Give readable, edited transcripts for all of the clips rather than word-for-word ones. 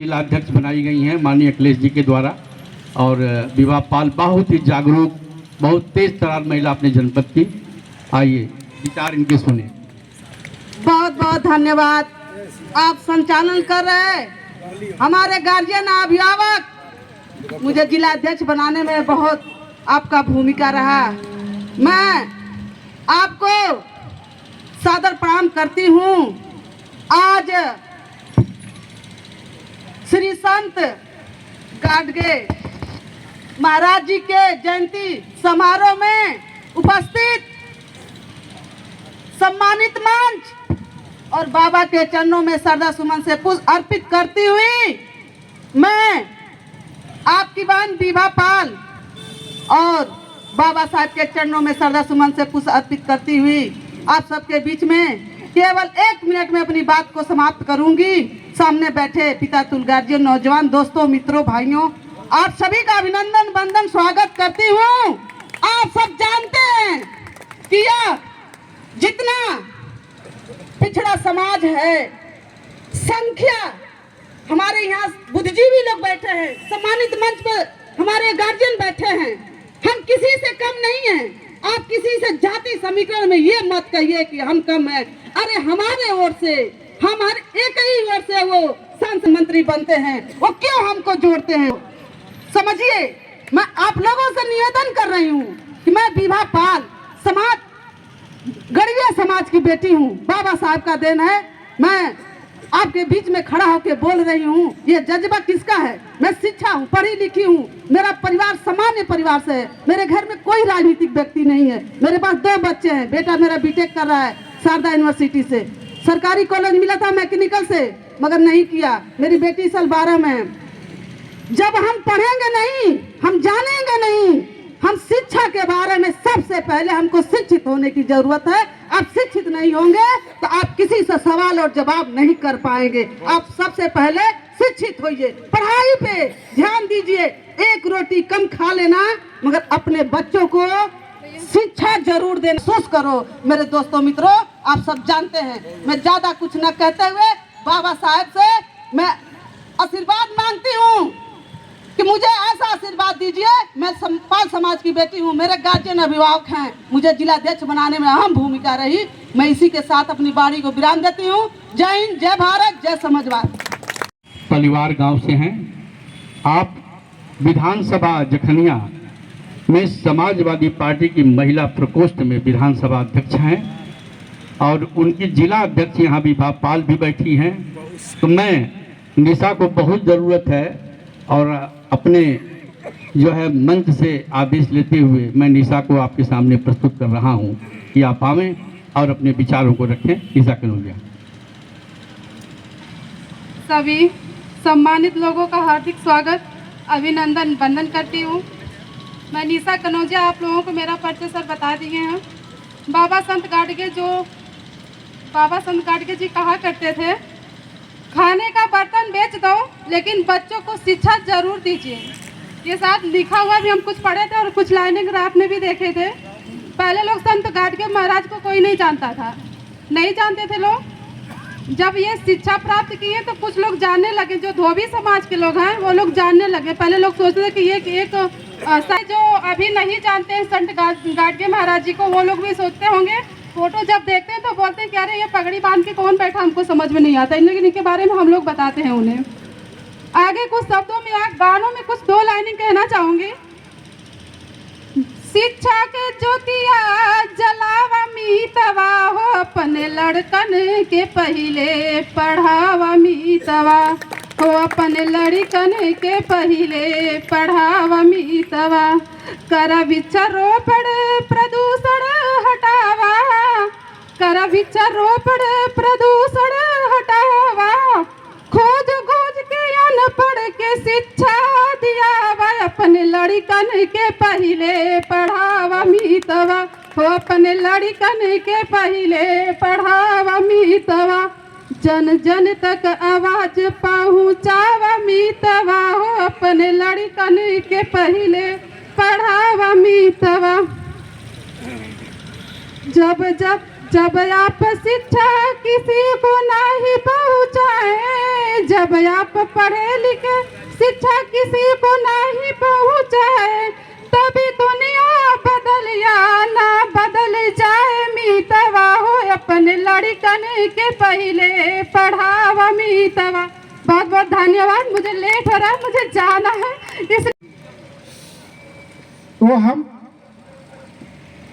जिला अध्यक्ष बनाई गई हैं माननीय अखिलेश जी के द्वारा। और विवाह पाल बहुत ही जागरूक, बहुत तेज तरार महिला अपने जनपद की। आइए विचार इनके सुने। बहुत बहुत धन्यवाद। आप संचालन कर रहे हैं हमारे गार्जियन अभिभावक, मुझे जिला अध्यक्ष बनाने में बहुत आपका भूमिका रहा। मैं आपको सादर प्रणाम करती हूँ। आज श्री संत गाडगे महाराज जी के जयंती समारोह में उपस्थित सम्मानित मंच और बाबा के चरणों में श्रद्धा सुमन से पुष्प अर्पित करती हुई मैं आपकी बहन विभा पाल और बाबा साहब के चरणों में श्रद्धा सुमन से पुष्प अर्पित करती हुई आप सबके बीच में केवल 1 मिनट में अपनी बात को समाप्त करूंगी। सामने बैठे पिता तुल गार्जियन, नौजवान दोस्तों, मित्रों, भाइयों, आप सभी का अभिनंदन वंदन स्वागत करती हूँ। आप सब जानते हैं कि यह जितना पिछड़ा समाज है, संख्या हमारे यहाँ बुद्धिजीवी लोग बैठे हैं, सम्मानित मंच पर हमारे गार्जियन बैठे हैं, हम किसी से कम नहीं हैं। आप किसी से जाति समीकरण में ये मत कहिए कि हम कम हैं। अरे हमारे ओर से, हम हर एक ही ओर से वो सांसद मंत्री बनते हैं, वो क्यों हमको जोड़ते हैं? समझिए, मैं आप लोगों से निवेदन कर रही हूँ कि मैं विभा पाल गढ़िया समाज की बेटी हूँ। बाबा साहब का देन है। मैं आपके बीच में खड़ा होकर बोल रही हूँ। ये जज्बा किसका है? मैं शिक्षा हूँ, पढ़ी लिखी हूँ, मेरा परिवार सामान्य परिवार से है, मेरे घर में कोई राजनीतिक व्यक्ति नहीं है। मेरे पास 2 बच्चे हैं। बेटा मेरा बीटेक कर रहा है शारदा यूनिवर्सिटी से, सरकारी कॉलेज मिला था मैकेनिकल से, मगर नहीं किया। मेरी बेटी साल 12 में है। जब हम पढ़ेंगे नहीं, हम जानेंगे नहीं, हम शिक्षा के बारे में सबसे पहले हमको शिक्षित होने की जरूरत है। आप शिक्षित नहीं होंगे तो आप किसी से सवाल और जवाब नहीं कर पाएंगे। आप सबसे पहले शिक्षित होइए, पढ़ाई पे ध्यान दीजिए। 1 रोटी कम खा लेना, मगर अपने बच्चों को शिक्षा जरूर देना कोशिश करो। मेरे दोस्तों, मित्रों, आप सब जानते हैं। मैं ज्यादा कुछ न कहते हुए बाबा साहब से मैं आशीर्वाद मांगती हूँ कि मुझे ऐसा आशीर्वाद दीजिए। मैं पाल समाज की बेटी हूँ, मेरे गार्जियन अभिभावक हैं, मुझे जिला अध्यक्ष बनाने में अहम भूमिका रही। मैं इसी के साथ अपनी बाणी को विराम देती हूँ। जय हिंद, जय भारत, जय समाजवाद। परिवार गांव से हैं आप। विधानसभा जखनिया में समाजवादी पार्टी की महिला प्रकोष्ठ में विधानसभा अध्यक्ष हैं और उनकी जिला अध्यक्ष यहाँ विभा पाल भी बैठी हैं। तो मैं निशा को बहुत ज़रूरत है और अपने जो है मंच से आदेश लेते हुए मैं निशा को आपके सामने प्रस्तुत कर रहा हूं कि आप आवें और अपने विचारों को रखें। निशा कनौजिया। सभी सम्मानित लोगों का हार्दिक स्वागत, अभिनंदन वंदन करती हूँ। मैं निशा कनौजिया। आप लोगों को मेरा परिचय सर बता दिए हैं। बाबा संत गाडगे जी कहा करते थे, खाने का बर्तन बेच दो लेकिन बच्चों को शिक्षा जरूर दीजिए। ये साथ लिखा हुआ भी हम कुछ पढ़े थे और कुछ लाइनें ग्राफ में भी देखे थे। पहले लोग संत गाडगे महाराज को कोई नहीं जानता था, नहीं जानते थे लोग। जब ये शिक्षा प्राप्त किए तो कुछ लोग जानने लगे, जो धोबी समाज के लोग हैं वो लोग जानने लगे। पहले लोग सोचते थे कि ये एक जो अभी नहीं जानते हैं संत गाडगे महाराज जी को, वो लोग भी सोचते होंगे, फोटो जब देखते हैं तो बोलते हैं कि अरे ये पगड़ी बांध के कौन बैठा, हमको समझ में नहीं आता। लेकिन इनके बारे में हम लोग बताते हैं उन्हें। आगे कुछ शब्दों में, गानों में कुछ 2 लाइनें कहना चाहूंगी। शिक्षा के ज्योतिया जलावा मीतवा हो, अपने लड़कन के पहले पढ़ावा मीतवा हो, अपने लड़कन के पहले पढ़ावा मीतवा। कर वृक्षारोपण प्रदूषण हटावा, कर वृक्षारोपण प्रदूषण हटावा, खोज खोज के अनपढ़ के शिक्षा दियावा, अपने लड़कन के पहले पढ़ावा मीतवा हो, अपने लड़कन के पहले पढ़ावा मीतवा। जन जन तक आवाज पहुँचावा मीतवा हो, अपने लड़कन के पहले पढ़ावा मीतवा। जब जब जब आप शिक्षा किसी को नहीं पहुँचाए, जब आप पढ़े लिखे शिक्षा किसी को नहीं पहुँचाए, तभी दुनिया बदल या ना बदल जाए। मीतवा हो अपने लड़कन के पहले पढ़ावा मीतवा। बहुत बहुत धन्यवाद। मुझे लेट हो रहा है, मुझे जाना है। इस तो हम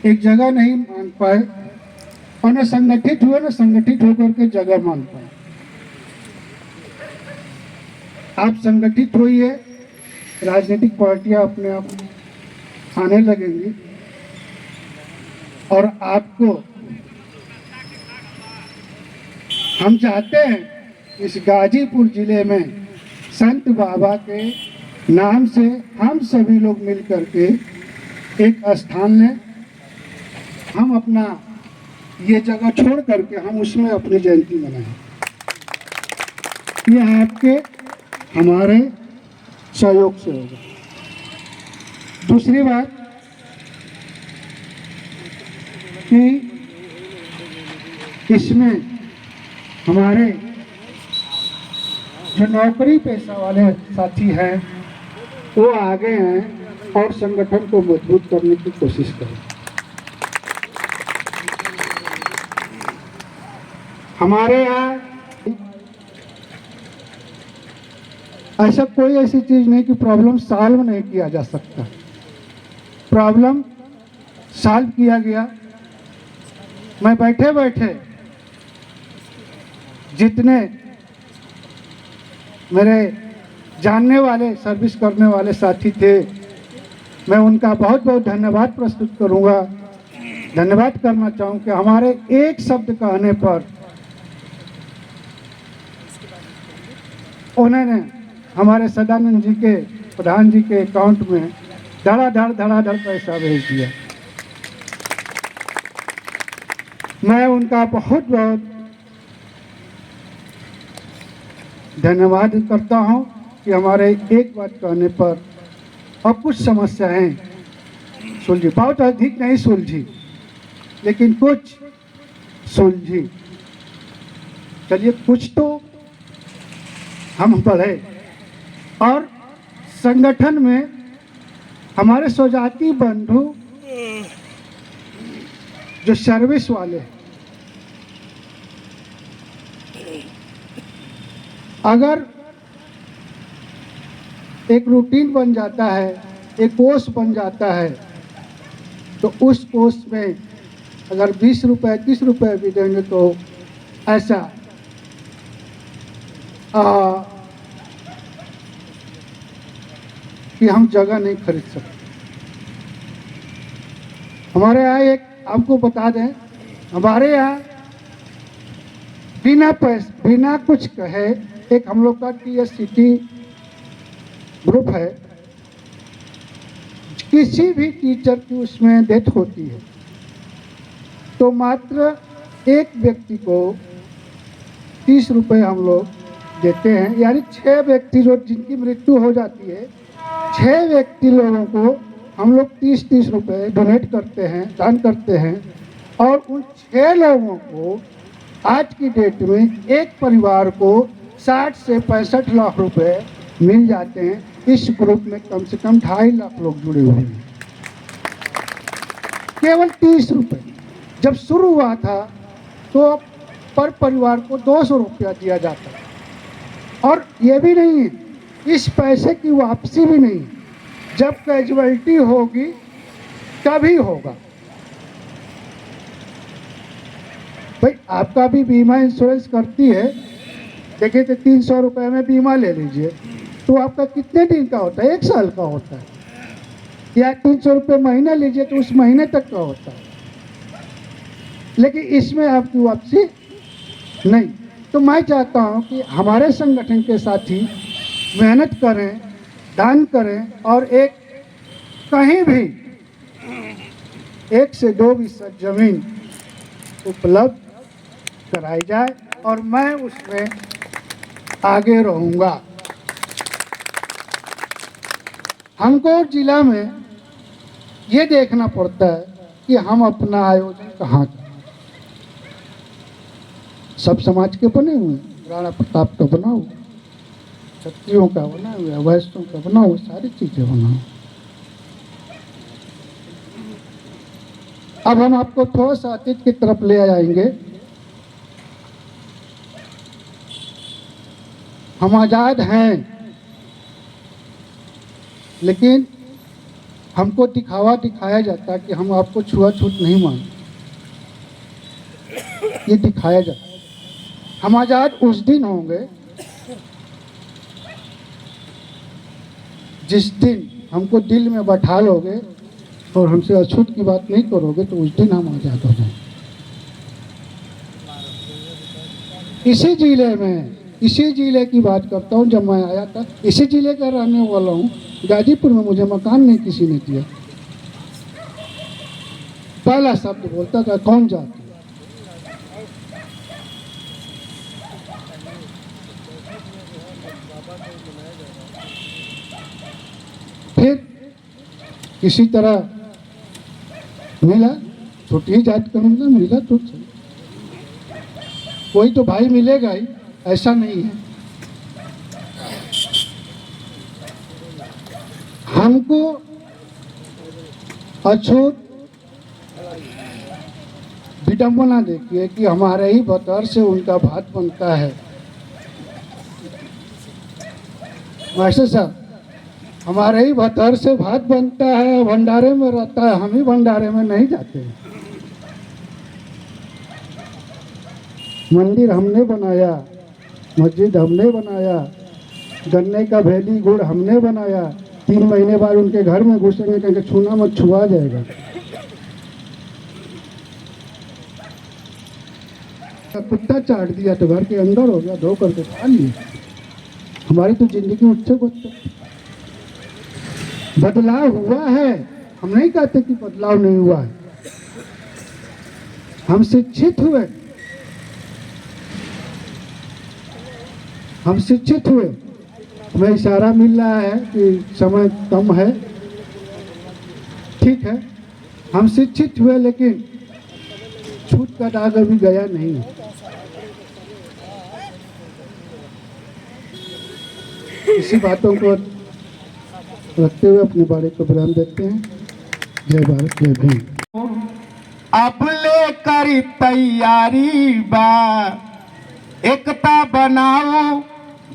एक जगह नहीं मान पाए और न संगठित हुए, न संगठित होकर के जगह मान पाए। आप संगठित होइए, राजनीतिक पार्टियां अपने आप आने लगेंगी और आपको हम चाहते हैं इस गाजीपुर जिले में संत बाबा के नाम से हम सभी लोग मिलकर के एक स्थान लें। हम अपना ये जगह छोड़ करके हम उसमें अपनी जयंती मनाएं। ये आपके हमारे सहयोग से होगा। दूसरी बात कि इसमें हमारे जो नौकरी पेशा वाले साथी हैं वो आगे हैं और संगठन को मजबूत करने की कोशिश करें। हमारे यहाँ ऐसा कोई ऐसी चीज नहीं कि प्रॉब्लम सॉल्व नहीं किया जा सकता। प्रॉब्लम सॉल्व किया गया। मैं बैठे बैठे जितने मेरे जानने वाले सर्विस करने वाले साथी थे, मैं उनका बहुत बहुत धन्यवाद प्रस्तुत करूंगा। धन्यवाद करना चाहूँ कि हमारे एक शब्द कहने पर उन्होंने हमारे सदानंद जी के प्रधान जी के अकाउंट में धड़ाधड़ पैसा भेज दिया। मैं उनका बहुत बहुत धन्यवाद करता हूं कि हमारे एक बात कहने पर अब कुछ समस्याएं सुलझी, बहुत अधिक नहीं सुलझी लेकिन कुछ सुलझी। चलिए कुछ तो हम बढ़े। और संगठन में हमारे स्वजाति बंधु जो सर्विस वाले, अगर एक रूटीन बन जाता है, एक कोर्स बन जाता है, तो उस कोर्स में अगर 20 रुपए 30 रुपए भी देंगे तो ऐसा कि हम जगह नहीं खरीद सकते। हमारे यहाँ एक आपको बता दें, हमारे यहाँ बिना कुछ कहे एक हम लोग का TSCT ग्रुप है। किसी भी टीचर की उसमें डेथ होती है तो मात्र एक व्यक्ति को 30 रुपए हम लोग देते हैं। यानी 6 व्यक्ति जो जिनकी मृत्यु हो जाती है, 6 व्यक्ति लोगों को हम लोग 30-30 रुपए डोनेट करते हैं, दान करते हैं। और उन 6 लोगों को आज की डेट में एक परिवार को 60 से 65 लाख रुपए मिल जाते हैं। इस ग्रुप में कम से कम 2.5 लाख लोग जुड़े हुए हैं। केवल 30 रुपए। जब शुरू हुआ था तो पर परिवार को 200 रुपया दिया जाता है। और ये भी नहीं है, इस पैसे की वापसी भी नहीं, जब कैजुअलिटी होगी तभी होगा। भाई आपका भी बीमा इंश्योरेंस करती है, देखिए तो 300 रुपये में बीमा ले लीजिए तो आपका कितने दिन का होता है? 1 साल का होता है। या 300 रुपये महीना लीजिए तो उस महीने तक का होता है। लेकिन इसमें आपकी वापसी नहीं। तो मैं चाहता हूं कि हमारे संगठन के साथी मेहनत करें, दान करें और एक कहीं भी 1 से 2 फीसद जमीन उपलब्ध कराई जाए और मैं उसमें आगे रहूँगा। हमको जिला में ये देखना पड़ता है कि हम अपना आयोजन कहाँ करें। सब समाज के बने हुए हैं। राणा प्रताप का बना हुआ, क्षत्रियों का बना हुआ, वैश्यों का बना हुआ, सारी चीजें बना हुआ। अब हम आपको थोड़ा सा अतीत की तरफ ले आएंगे। हम आजाद हैं, लेकिन हमको दिखाया जाता है कि हम आपको छुआछूत नहीं मानते, ये दिखाया जाता है। हम आजाद उस दिन होंगे जिस दिन हमको दिल में बैठा लोगे और हमसे अछूत की बात नहीं करोगे, तो उस दिन हम आजाद हो जाएंगे। इसी जिले में, इसी जिले की बात करता हूँ, जब मैं आया था इसी जिले का रहने वाला हूँ। गाजीपुर में मुझे मकान नहीं किसी ने दिया। पहला शब्द बोलता था, कौन जाति? फिर किसी तरह मिला, छोटी जात का मिला तो सही। कोई तो भाई मिलेगा ही, ऐसा नहीं है। हमको अछूत विडंबना देखिए कि हमारे ही बतौर से उनका भात बनता है। मास्टर साहब, हमारे ही बतौर से भात बनता है, भंडारे में रहता है, हम ही भंडारे में नहीं जाते हैं। मंदिर हमने बनाया, मस्जिद हमने बनाया, गन्ने का भेली गुड़ हमने बनाया। 3 महीने बाद उनके घर में घुसेंगे, कहेंगे छूना मत, छुआ जाएगा। कुत्ता चाट दिया तो घर के अंदर हो गया, धो करके खा लिया। हमारी तो जिंदगी उससे बदलाव हुआ है। हम नहीं कहते कि बदलाव नहीं हुआ है। हम शिक्षित हुए, हम शिक्षित हुए। हमें इशारा मिल रहा है कि समय कम है, ठीक है। हम शिक्षित हुए, लेकिन छूट का दाग अभी गया नहीं है। इसी बातों को रखते हुए अपने बारे को विराम देते हैं। जय भारत, जय भीम। अब लेकर तैयारी बा, एकता बनाओ,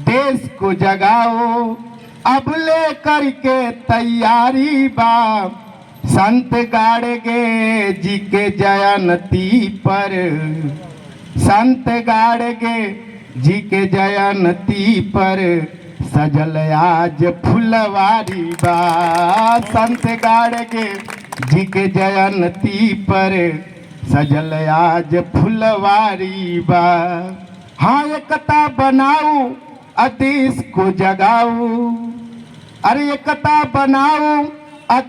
देश को जगाओ। अब लेकर के तैयारी बा, संत गाड़गे जी के जयंती पर, संत गाड़गे जी के जयंती पर, सजल आज फुलवारी बा। संत गाड़गे जी के जयंती पर, सजल आज फुलवारी बा। हाँ, एकता बनाओ, देश को जगाओ। अरे एकता बनाओ,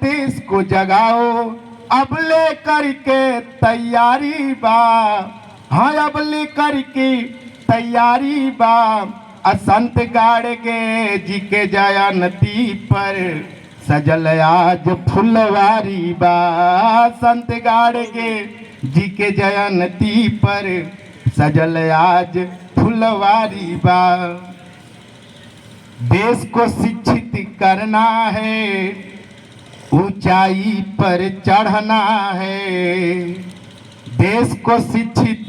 देश को जगाओ। अब लेकर के तैयारी बा, हाँ अब लेकर के तैयारी बा। संत गाड़गे जी के जयंती पर, सजल आज फुलवारी बा। संत गाड़गे जी के जयंती पर, सजल आज फुलवारी बा। देश को शिक्षित करना है, ऊंचाई पर चढ़ना है। देश को शिक्षित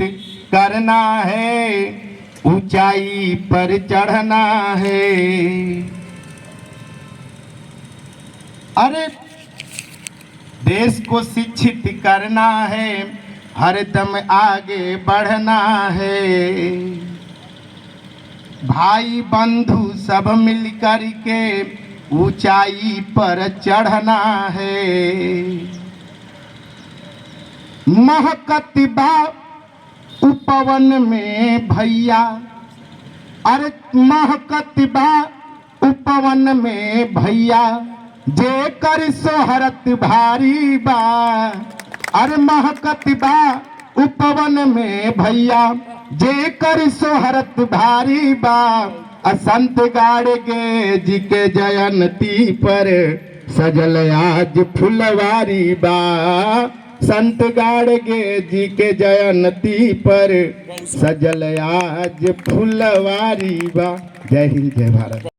करना है, ऊंचाई पर चढ़ना है। अरे देश को शिक्षित करना है, हरदम आगे बढ़ना है। भाई बंधु सब मिलकर के ऊंचाई पर चढ़ना है। महकत बा उपवन में भैया, अरे महकत बा उपवन में भैया, जे कर सोहरत भारी बा। अरे महकत बा उपवन में भैया, जे कर सोहरत भारी बा। संत गाड़गे जी के जयंती पर, सजल आज फुलवारी बा। संत गाड़गे जी के जयंती पर सजल आज फुलवारी बा। जय हिंद, जय भारत।